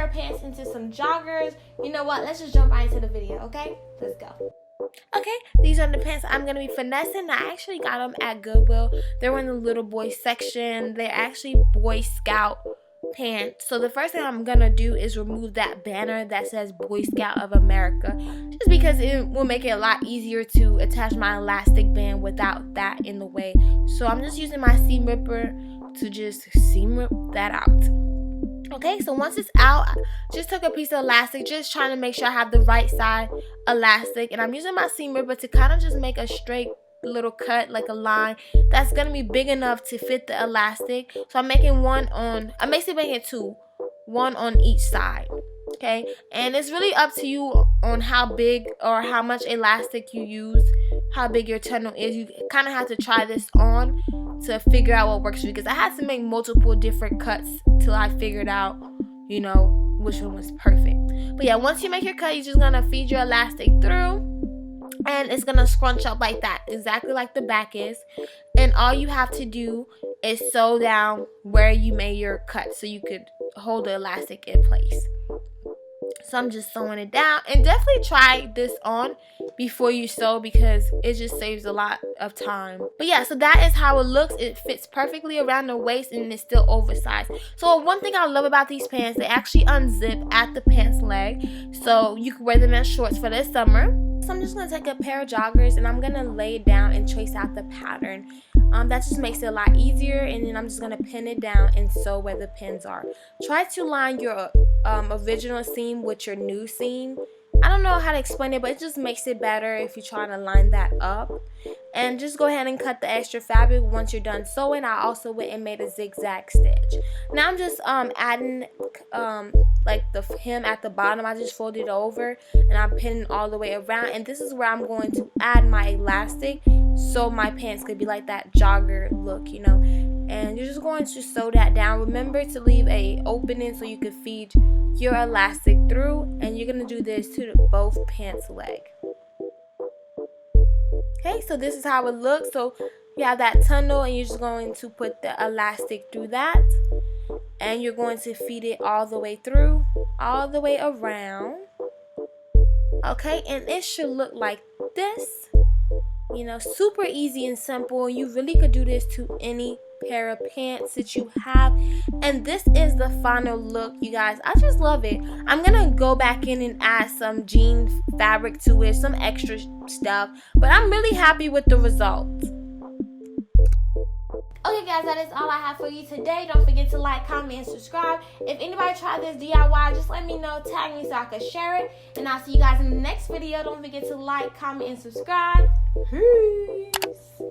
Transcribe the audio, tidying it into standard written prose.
pair of pants into some joggers. You know what? Let's just jump right into the video, okay? Let's go. Okay, these are the pants I'm going to be finessing. I actually got them at Goodwill. They're in the little boy section. They're actually Boy Scout pants. So the first thing I'm going to do is remove that banner that says Boy Scout of America. Just because it will make it a lot easier to attach my elastic band without that in the way. So I'm just using my seam ripper to just seam rip that out. Okay, so once it's out, I just took a piece of elastic, just trying to make sure I have the right side elastic, and I'm using my seam ripper to kind of just make a straight little cut, like a line that's gonna be big enough to fit the elastic. So I'm basically making two, one on each side. Okay, and it's really up to you on how big or how much elastic you use, how big your tunnel is. You kind of have to try this on to figure out what works for you, because I had to make multiple different cuts till I figured out, you know, which one was perfect. But yeah, once you make your cut, you're just gonna feed your elastic through, and it's gonna scrunch up like that, exactly like the back is. And all you have to do is sew down where you made your cut so you could hold the elastic in place. So I'm just sewing it down, and definitely try this on before you sew, because it just saves a lot of time. But yeah, so that is how it looks. It fits perfectly around the waist, and it's still oversized. So one thing I love about these pants, they actually unzip at the pants leg, so you can wear them as shorts for this summer. So I'm just going to take a pair of joggers, and I'm going to lay it down and trace out the pattern. That just makes it a lot easier, and then I'm just going to pin it down and sew where the pins are. Try to line your original seam with your new seam. I don't know how to explain it, but it just makes it better if you try to line that up. And just go ahead and cut the extra fabric once you're done sewing. I also went and made a zigzag stitch. Now I'm just adding like the hem at the bottom. I just folded it over, and I'm pinning all the way around, and this is where I'm going to add my elastic so my pants could be like that jogger look, you know. And you're just going to sew that down. Remember to leave a opening so you can feed your elastic through, and you're going to do this to both pants leg. Okay, so this is how it looks. So you have that tunnel, and you're just going to put the elastic through that, and you're going to feed it all the way through, all the way around. Okay, and it should look like this. You know, super easy and simple. You really could do this to any pair of pants that you have, and this is the final look, you guys. I just love it. I'm gonna go back in and add some jean fabric to it, some extra stuff, but I'm really happy with the result. Okay guys, that is all I have for you today. Don't forget to like, comment, and subscribe. If anybody tried this DIY, just let me know, tag me so I can share it, and I'll see you guys in the next video. Don't forget to like, comment, and subscribe. Peace.